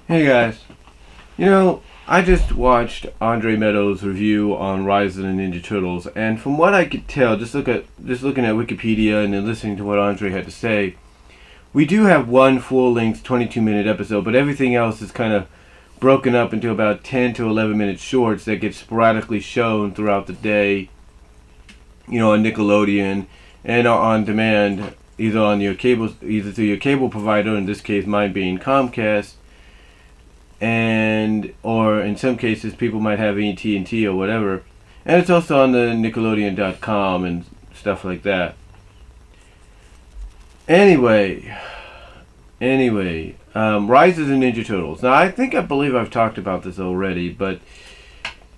Hey guys, I just watched Andre Meadows' review on Rise of the Ninja Turtles, and from what I could tell, just looking at Wikipedia and then listening to what Andre had to say, we do have one full-length 22-minute episode, but everything else is kind of broken up into about 10 to 11-minute shorts that get sporadically shown throughout the day, on Nickelodeon and on demand, either through your cable provider, in this case mine being Comcast, and or in some cases people might have TMNT or whatever, and it's also on the Nickelodeon.com and stuff like that. Rise of the Ninja Turtles. Now I believe I've talked about this already, but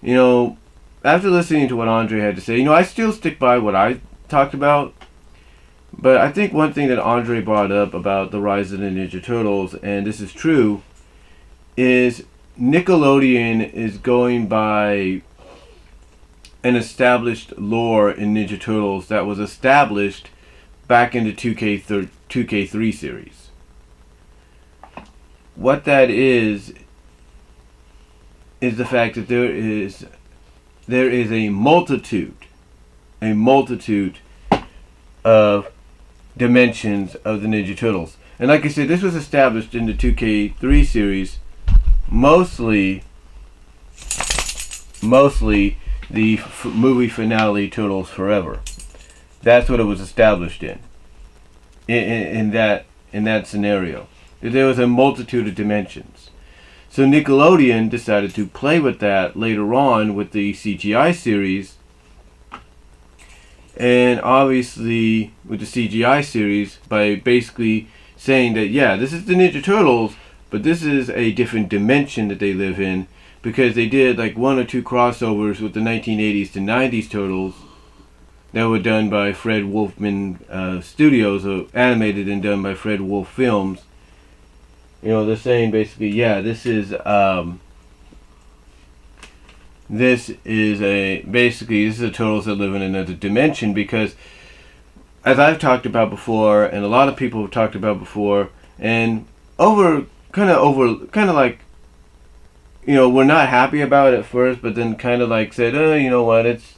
after listening to what Andre had to say, I still stick by what I talked about. But I think one thing that Andre brought up about the Rise of the Ninja Turtles, and this is true, is Nickelodeon is going by an established lore in Ninja Turtles that was established back in the 2K3 series. What that is the fact that there is a multitude of dimensions of the Ninja Turtles. And like I said, this was established in the 2K3 series, mostly the movie finale Turtles Forever. That's what it was established in that scenario. There was a multitude of dimensions. So Nickelodeon decided to play with that later on with the CGI series. And obviously with the CGI series, by basically saying that, yeah, this is the Ninja Turtles, but this is a different dimension that they live in, because they did like one or two crossovers with the 1980s to 90s Turtles that were done by Fred Wolfman Studios, or animated and done by Fred Wolf Films. They're saying basically, yeah, this is a Turtles that live in another dimension, because as I've talked about before, and a lot of people have talked about before, and we're not happy about it at first, but then kind of like said, oh, you know what, it's,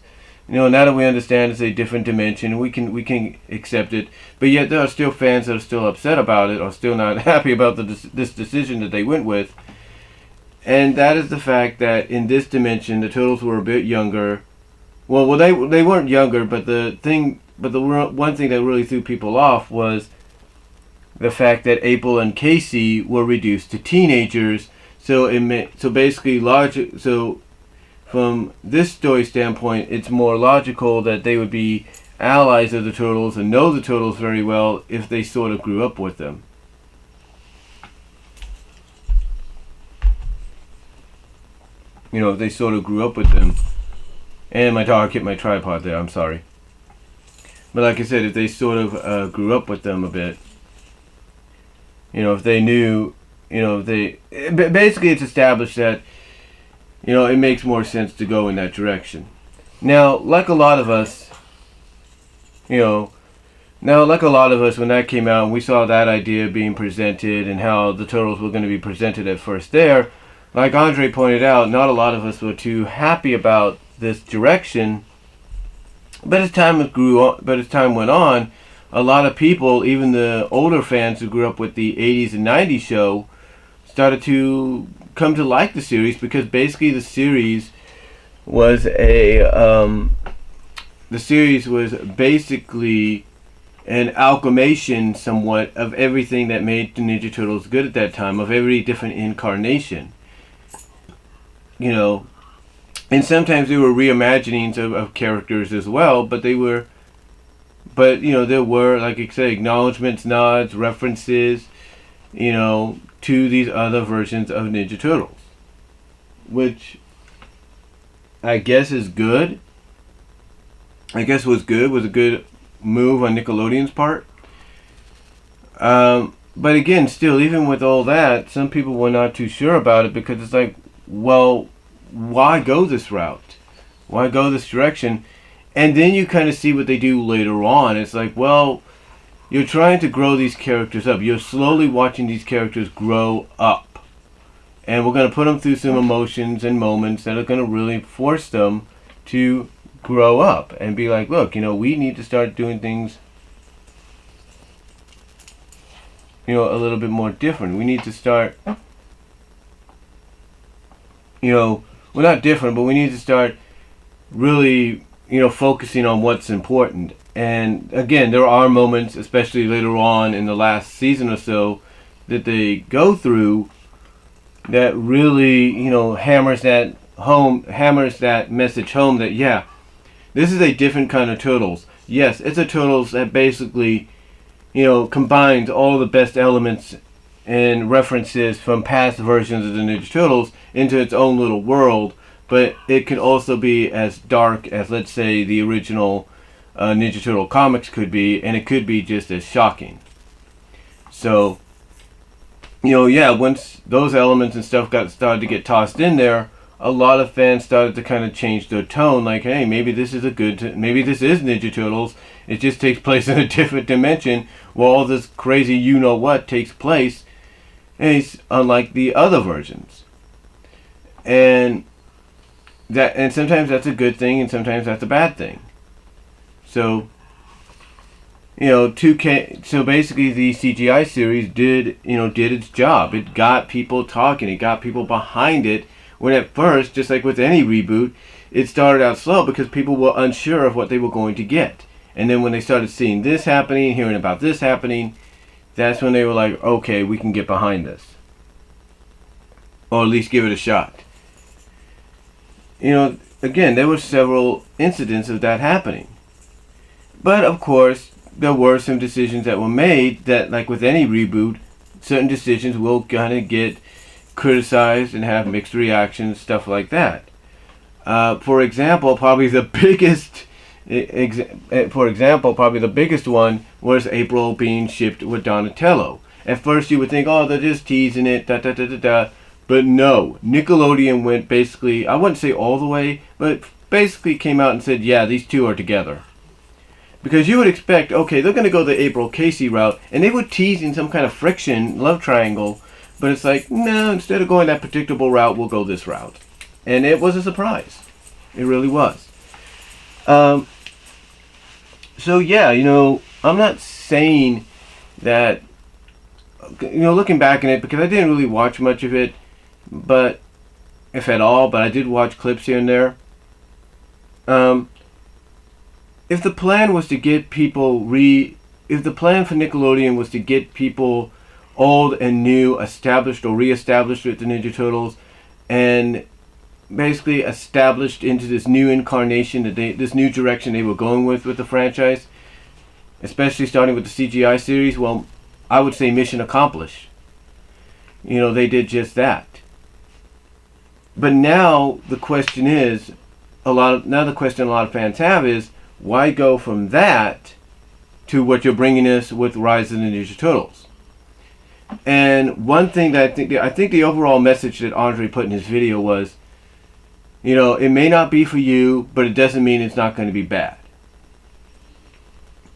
now that we understand it's a different dimension, we can accept it. But yet there are still fans that are still upset about it, or still not happy about this decision that they went with. And that is the fact that in this dimension, the Turtles were a bit younger. Well, they weren't younger, but the one thing that really threw people off was the fact that April and Casey were reduced to teenagers. So from this story standpoint, it's more logical that they would be allies of the Turtles and know the Turtles very well if they sort of grew up with them. If they sort of grew up with them. And my dog hit my tripod there, I'm sorry. But like I said, if they sort of grew up with them a bit, if they knew, basically it's established that, it makes more sense to go in that direction. Now, like a lot of us, when that came out and we saw that idea being presented and how the Turtles were going to be presented at first there, like Andre pointed out, not a lot of us were too happy about this direction. But as time went on, a lot of people, even the older fans who grew up with the 80s and 90s show, started to come to like the series, because basically the series was basically an amalgamation somewhat of everything that made the Ninja Turtles good at that time, of every different incarnation. And sometimes they were reimaginings of characters as well, but there were, like I said, acknowledgments, nods, references, to these other versions of Ninja Turtles, which I guess is good. Was a good move on Nickelodeon's part. But again, still, even with all that, some people were not too sure about it, because it's like, well, why go this route? Why go this direction? And then you kind of see what they do later on. It's like, well, you're trying to grow these characters up. You're slowly watching these characters grow up. and we're going to put them through some emotions and moments that are going to really force them to grow up and be like, look, we need to start doing things, a little bit more different. We need to start, well, not different, but we need to start really, focusing on what's important. And again, there are moments, especially later on in the last season or so, that they go through that really, hammers that message home that, yeah, this is a different kind of Turtles. Yes, it's a Turtles that basically, combines all the best elements and references from past versions of the Ninja Turtles into its own little world, but it can also be as dark as, let's say, the original Ninja Turtle comics could be, and it could be just as shocking. So, once those elements and stuff started to get tossed in there, a lot of fans started to kind of change their tone, like, hey, maybe this is maybe this is Ninja Turtles. It just takes place in a different dimension where all this crazy you-know-what takes place, and it's unlike the other versions. And sometimes that's a good thing, and sometimes that's a bad thing. So, so basically the CGI series did its job. It got people talking. It got people behind it. When at first, just like with any reboot, it started out slow because people were unsure of what they were going to get. And then when they started seeing this happening, hearing about this happening, that's when they were like, okay, we can get behind this. Or at least give it a shot. Again, there were several incidents of that happening. But of course, there were some decisions that were made that, like with any reboot, certain decisions will kind of get criticized and have mixed reactions, stuff like that. For example, probably the biggest one was April being shipped with Donatello. At first, you would think, oh, they're just teasing it, But no, Nickelodeon went basically, I wouldn't say all the way, but basically came out and said, yeah, these two are together. Because you would expect, okay, they're going to go the April Casey route, and they would tease in some kind of friction, love triangle, but it's like, no, instead of going that predictable route, we'll go this route. And it was a surprise. It really was. So yeah, I'm not saying that, looking back on it, because I didn't really watch much of it, but, if at all, but I did watch clips here and there. If the plan was to get people if the plan for Nickelodeon was to get people old and new established or re-established with the Ninja Turtles, and basically established into this new incarnation, this new direction they were going with the franchise, especially starting with the CGI series, well, I would say mission accomplished. They did just that. But now the question is, a lot of fans have is, why go from that to what you're bringing us with Rise of the Ninja Turtles? And one thing that I think the overall message that Andre put in his video was, it may not be for you, but it doesn't mean it's not going to be bad.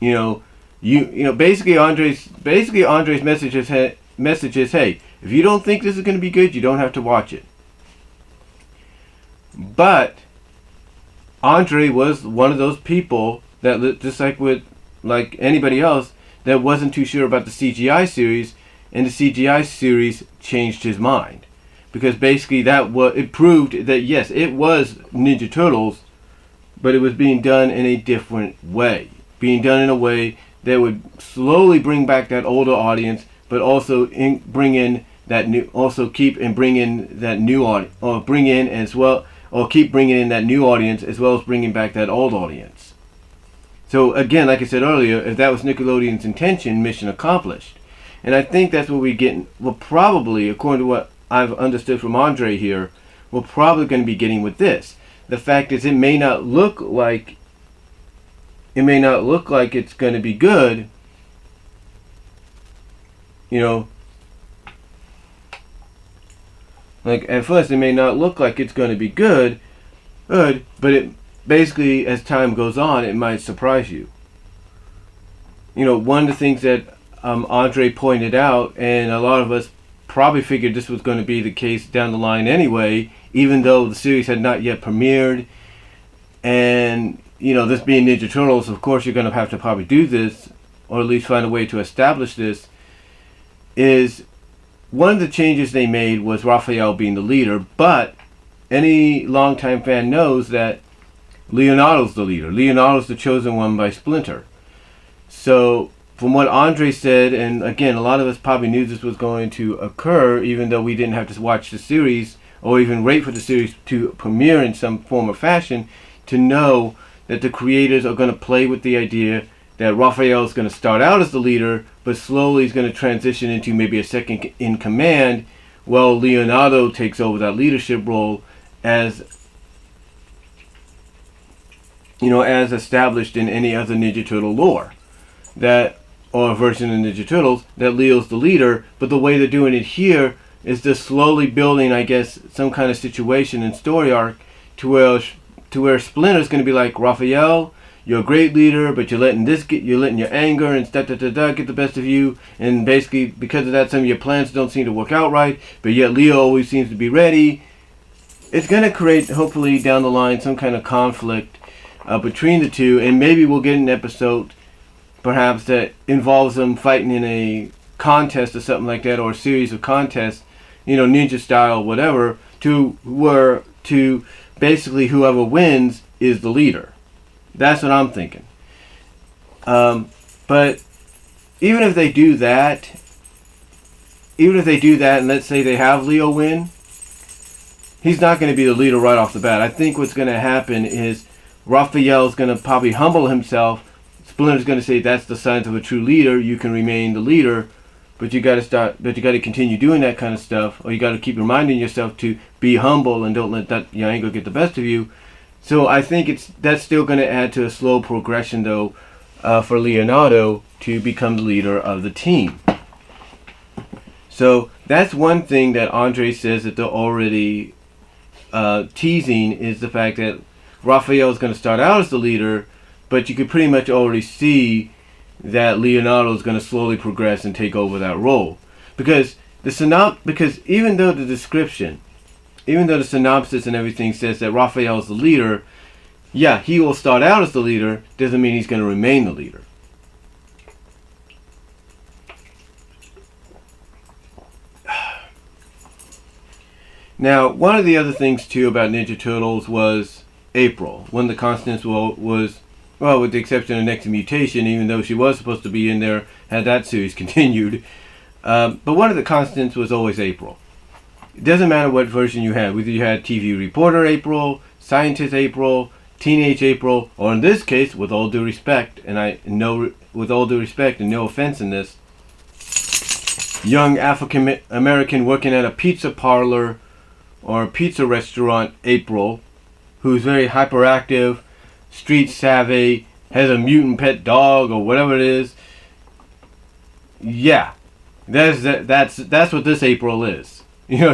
Basically Andre's message is, hey, if you don't think this is going to be good, you don't have to watch it. But Andre was one of those people that, just like anybody else, that wasn't too sure about the CGI series, and the CGI series changed his mind, because basically it proved that yes, it was Ninja Turtles, but it was being done in a different way, being done in a way that would slowly bring back that older audience, but also bring in that new audience, or bring in as well. Or keep bringing in that new audience as well as bringing back that old audience. So again, like I said earlier, if that was Nickelodeon's intention, mission accomplished. And I think that's what we're probably, according to what I've understood from Andre here, we're probably going to be getting with this. The fact is, it may not look like it's going to be good. Like, at first, it may not look like it's going to be good, but it basically, as time goes on, it might surprise you. One of the things that Andre pointed out, and a lot of us probably figured this was going to be the case down the line anyway, even though the series had not yet premiered. And, this being Ninja Turtles, of course you're going to have to probably do this, or at least find a way to establish this, is one of the changes they made was Raphael being the leader, but any longtime fan knows that Leonardo's the leader. Leonardo's the chosen one by Splinter. So, from what Andre said, and again, a lot of us probably knew this was going to occur, even though we didn't have to watch the series, or even wait for the series to premiere in some form or fashion, to know that the creators are going to play with the idea that Raphael is going to start out as the leader, but slowly is going to transition into maybe a second in command, while Leonardo takes over that leadership role as as established in any other Ninja Turtle lore, or version of Ninja Turtles, that Leo's the leader. But the way they're doing it here is they're slowly building, I guess, some kind of situation and story arc to where Splinter's going to be like, Raphael, you're a great leader, but you're letting your anger and get the best of you, and basically because of that, some of your plans don't seem to work out right. But yet Leo always seems to be ready. It's going to create, hopefully down the line, some kind of conflict between the two, and maybe we'll get an episode perhaps that involves them fighting in a contest or something like that, or a series of contests, ninja style, whatever, to basically whoever wins is the leader. That's what I'm thinking. But even if they do that, and let's say they have Leo win, he's not going to be the leader right off the bat. I think what's going to happen is Raphael's going to probably humble himself. Splinter's going to say, that's the signs of a true leader. You can remain the leader, but you got to continue doing that kind of stuff, or you got to keep reminding yourself to be humble and don't let that your anger get the best of you. So I think that's still going to add to a slow progression, though, for Leonardo to become the leader of the team. So that's one thing that Andre says that they're already teasing, is the fact that Raphael is going to start out as the leader, but you could pretty much already see that Leonardo is going to slowly progress and take over that role. Because even though the synopsis and everything says that Raphael is the leader, yeah, he will start out as the leader, doesn't mean he's going to remain the leader. Now, one of the other things too about Ninja Turtles was April. One of the constants was, well, with the exception of Next Mutation, even though she was supposed to be in there had that series continued. But one of the constants was always April. It doesn't matter what version you had, whether you had TV reporter April, scientist April, teenage April, or in this case, with all due respect, and no offense in this, young African American working at a pizza parlor or a pizza restaurant April, who's very hyperactive, street savvy, has a mutant pet dog or whatever it is. Yeah, that's what this April is.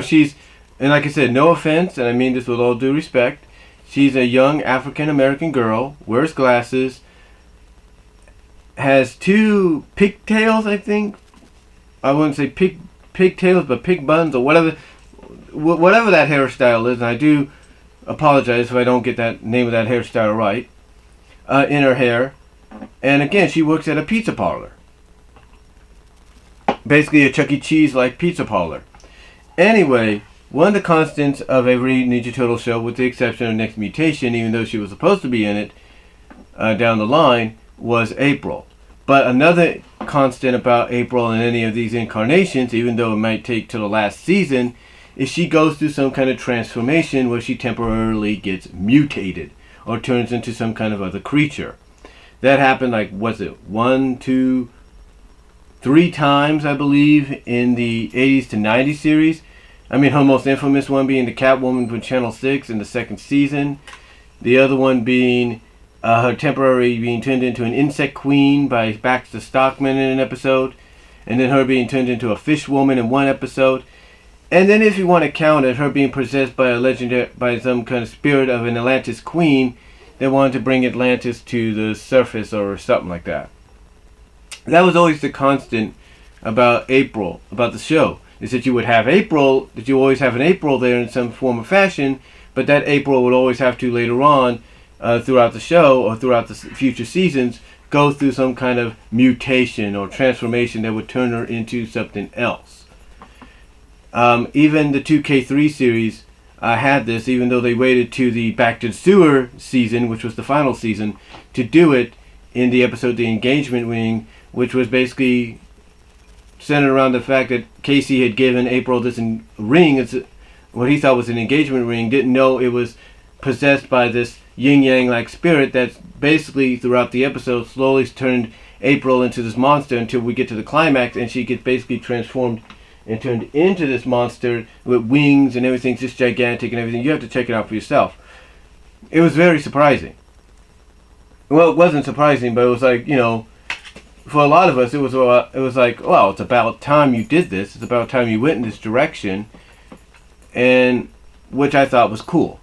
She's, and like I said, no offense, and I mean this with all due respect, she's a young African American girl, wears glasses, has two pigtails, I think. I wouldn't say pigtails, but pig buns or whatever that hairstyle is, and I do apologize if I don't get that name of that hairstyle right, in her hair. And again, she works at a pizza parlor. Basically a Chuck E. Cheese-like pizza parlor. Anyway, one of the constants of every Ninja Turtle show, with the exception of Next Mutation, even though she was supposed to be in it down the line, was April. But another constant about April in any of these incarnations, even though it might take to the last season, is she goes through some kind of transformation where she temporarily gets mutated or turns into some kind of other creature. That happened, like, was it 1, 2, 3 times, I believe, in the 80s to 90s series. I mean, her most infamous one being the Catwoman from Channel 6 in the second season. The other one being her temporary being turned into an insect queen by Baxter Stockman in an episode. And then her being turned into a fish woman in one episode. And then if you want to count it, her being possessed by by some kind of spirit of an Atlantis queen that wanted to bring Atlantis to the surface or something like that. That was always the constant about April, about the show. is that you would have April, that you always have an April there in some form or fashion, but that April would always have to later on, throughout the show or throughout the future seasons, go through some kind of mutation or transformation that would turn her into something else. Even the 2K3 series had this, even though they waited to the Back to the Sewer season, which was the final season, to do it in the episode The Engagement Ring, which was basically centered around the fact that Casey had given April this ring, it's what he thought was an engagement ring, didn't know it was possessed by this yin-yang like spirit that's basically throughout the episode slowly turned April into this monster until we get to the climax and she gets basically transformed and turned into this monster with wings and everything's just gigantic and everything. You have to check it out for yourself. It was very surprising. Well, it wasn't surprising, but it was like, you know, for a lot of us, it was like, well, it's about time you did this. It's about time you went in this direction, and which I thought was cool.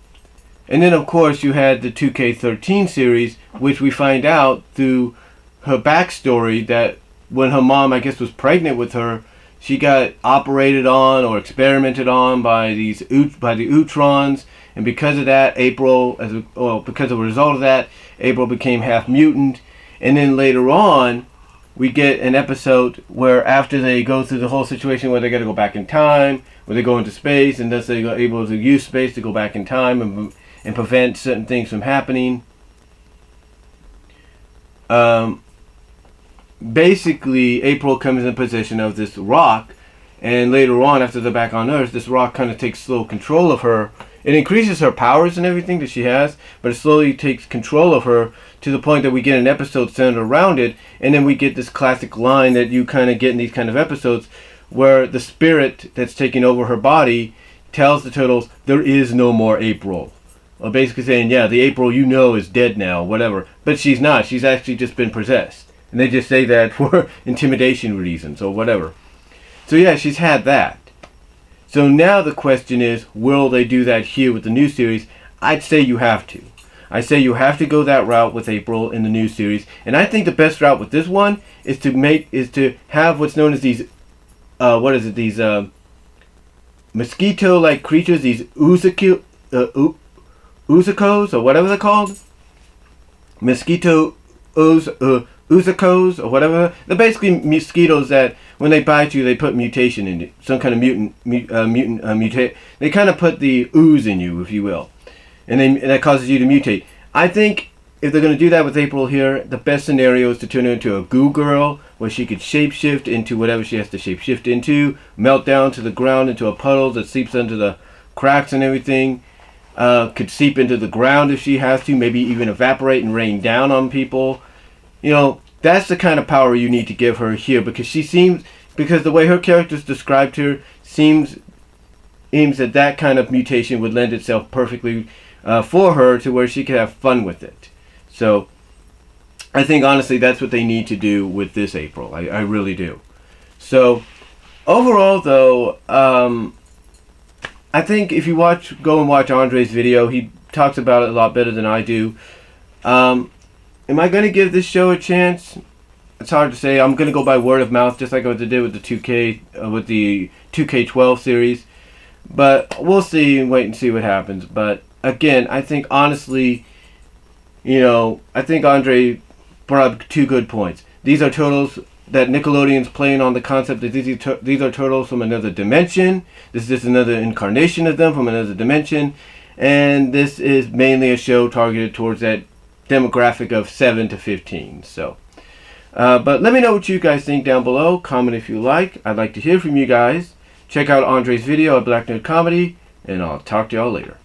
And then, of course, you had the 2K13 series, which we find out through her backstory that when her mom, I guess, was pregnant with her, she got operated on or experimented on by the Utrons, and because of that, because of a result of that, April became half mutant. And then later on, we get an episode where after they go through the whole situation where they got to go back in time, where they go into space, and thus they are able to use space to go back in time and prevent certain things from happening. Basically, April comes in possession of this rock, and later on, after they're back on Earth, this rock kind of takes slow control of her. It increases her powers and everything that she has, but it slowly takes control of her to the point that we get an episode centered around it, and then we get this classic line that you kind of get in these kind of episodes where the spirit that's taking over her body tells the turtles, there is no more April. Or basically saying, yeah, the April you know is dead now, whatever. But she's not. She's actually just been possessed. And they just say that for intimidation reasons or whatever. So yeah, she's had that. So now the question is, will they do that here with the new series? I'd say you have to. I say you have to go that route with April in the new series. And I think the best route with this one is to have what's known as these these mosquito-like creatures, these uzakos or whatever they're called. Uzakos or whatever. They're basically mosquitoes that when they bite you, they put mutation in you. Some kind of mutate. They kind of put the ooze in you, if you will. And that causes you to mutate. I think if they're going to do that with April here, the best scenario is to turn her into a goo girl, where she could shapeshift into whatever she has to shapeshift into, melt down to the ground into a puddle that seeps into the cracks and everything. Could seep into the ground if she has to, maybe even evaporate and rain down on people. You know, that's the kind of power you need to give her here, because because the way her character's described her seems that kind of mutation would lend itself perfectly for her to where she could have fun with it. So I think honestly that's what they need to do with this April. I really do. So overall though, I think if you go and watch Andre's video, he talks about it a lot better than I do. Am I going to give this show a chance? It's hard to say. I'm going to go by word of mouth, just like I did with the 2K12 series. But we'll see and wait and see what happens. But again, I think honestly, I think Andre brought up two good points. These are turtles that Nickelodeon's playing on the concept that these are turtles from another dimension. This is just another incarnation of them from another dimension. And this is mainly a show targeted towards that demographic of 7 to 15. So, but let me know what you guys think down below. Comment if you like. I'd like to hear from you guys. Check out Andre's video at Black Nerd Comedy, and I'll talk to y'all later.